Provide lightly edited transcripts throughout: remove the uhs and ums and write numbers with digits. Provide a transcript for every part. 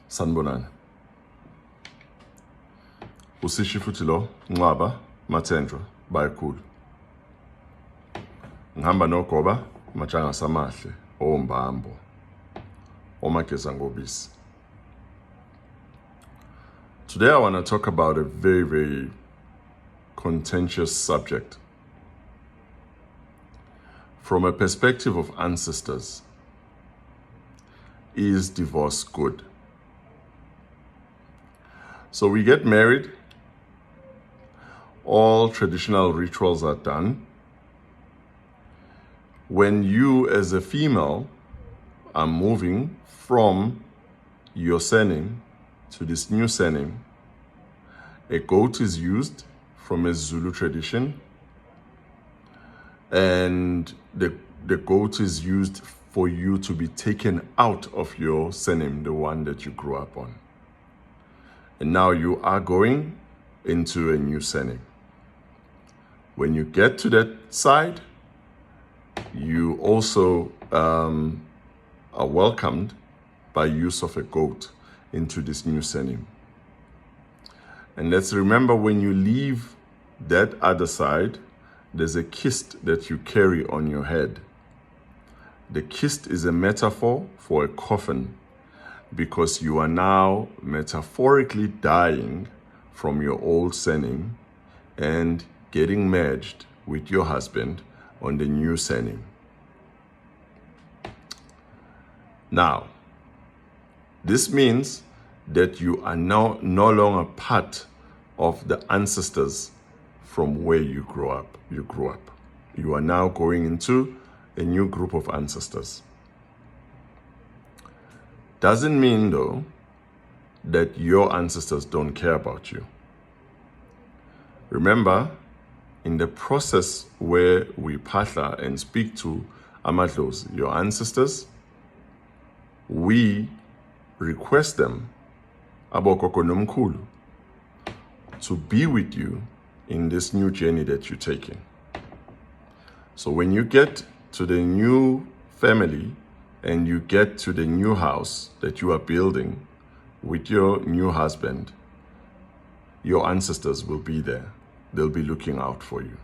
Sanibonani. Usishi futhi lo Nqaba Mathendra bayikhulu. Ngihamba nogoba Matshanga Samahle ombambo omageza ngobisi. Today I want to talk about a very, very contentious subject from a perspective of ancestors. Is divorce good? So we get married, all traditional rituals are done. When you as a female are moving from your surname to this new surname, a goat is used from a Zulu tradition, and the goat is used for you to be taken out of your surname, the one that you grew up on. And now you are going into a new surname. When you get to that side, you also are welcomed by use of a goat into this new surname. And let's remember, when you leave that other side, there's a kist that you carry on your head. The kist is a metaphor for a coffin, because you are now metaphorically dying from your old surname and getting merged with your husband on the new surname. Now, this means that you are now no longer part of the ancestors from where you grew up. You are now going into a new group of ancestors. Doesn't mean, though, that your ancestors don't care about you. Remember, in the process where we phahla and speak to amadlozi, your ancestors, we request them, abogogo nomkhulu, to be with you in this new journey that you're taking. So when you get to the new family and you get to the new house that you are building with your new husband, your ancestors will be there. They'll be looking out for you.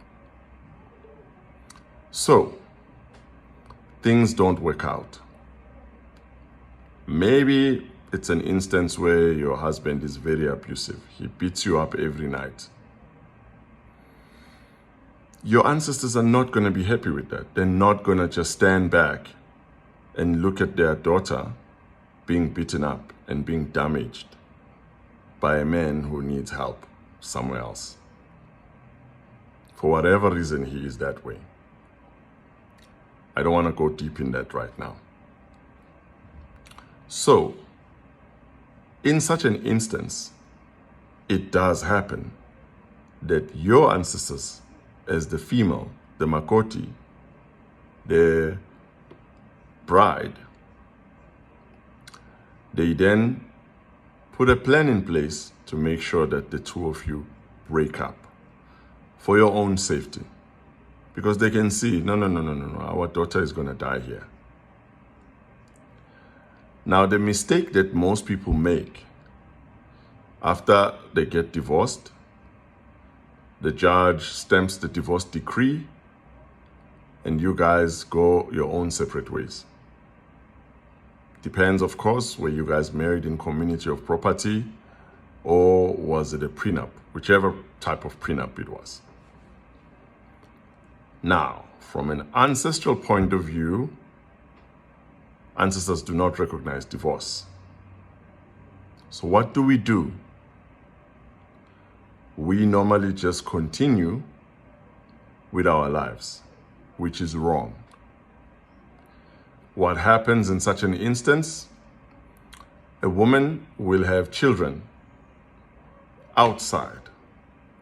So, things don't work out. Maybe it's an instance where your husband is very abusive. He beats you up every night. Your ancestors are not going to be happy with that. They're not going to just stand back and look at their daughter being beaten up and being damaged by a man who needs help somewhere else. For whatever reason, he is that way. I don't want to go deep in that right now. So, in such an instance, it does happen that your ancestors, as the female, the makoti, the bride, they then put a plan in place to make sure that the two of you break up for your own safety. Because they can see, no, our daughter is going to die here. Now, the mistake that most people make after they get divorced, the judge stamps the divorce decree, and you guys go your own separate ways. Depends, of course, were you guys married in community of property, or was it a prenup, whichever type of prenup it was. Now, from an ancestral point of view, ancestors do not recognize divorce. So what do? We normally just continue with our lives, which is wrong. What happens in such an instance? A woman will have children outside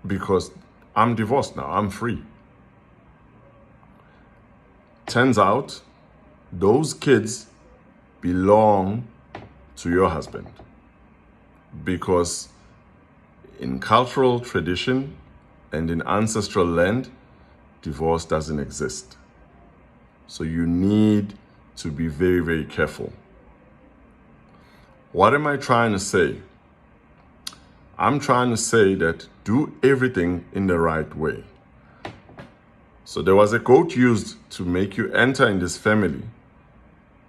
because I'm divorced now, I'm free. Turns out those kids belong to your husband, because in cultural tradition and in ancestral land, divorce doesn't exist. So you need to be very, very careful. What am I trying to say? I'm trying to say that do everything in the right way. So there was a goat used to make you enter in this family.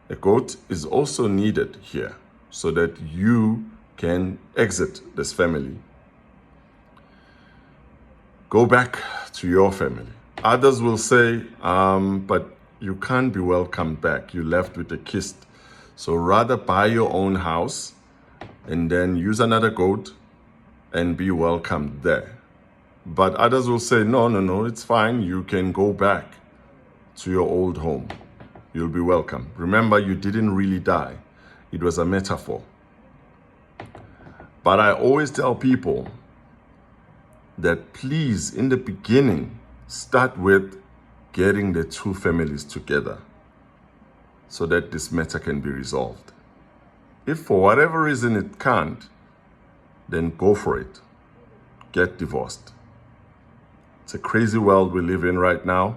A goat is also needed here so that you can exit this family. Go back to your family. Others will say, but you can't be welcomed back. You left with a kiss. So rather buy your own house and then use another goat and be welcomed there. But others will say, no, it's fine. You can go back to your old home. You'll be welcome. Remember, you didn't really die. It was a metaphor. But I always tell people that please, in the beginning, start with getting the two families together so that this matter can be resolved. If for whatever reason it can't, then go for it. Get divorced. It's a crazy world we live in right now.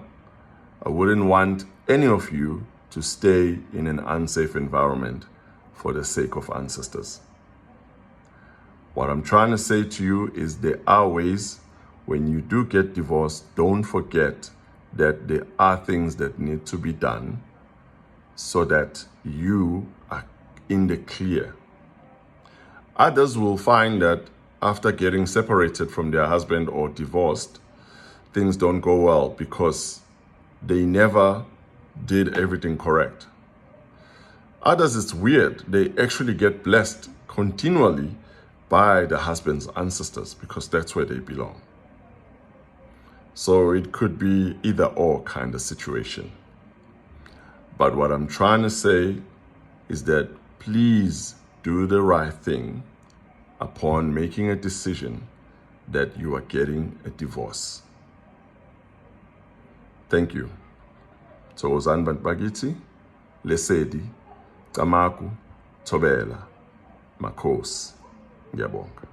I wouldn't want any of you to stay in an unsafe environment for the sake of ancestors. What I'm trying to say to you is there are ways when you do get divorced, don't forget that there are things that need to be done so that you are in the clear. Others will find that after getting separated from their husband or divorced, things don't go well because they never did everything correct. Others, it's weird. They actually get blessed continually by the husband's ancestors because that's where they belong. So it could be either or kind of situation. But what I'm trying to say is that please do the right thing upon making a decision that you are getting a divorce. Thank you. Thokozani bantu bakithi, Lesedi, Camaku, Thobela, Makhosi. Ngiyabonga.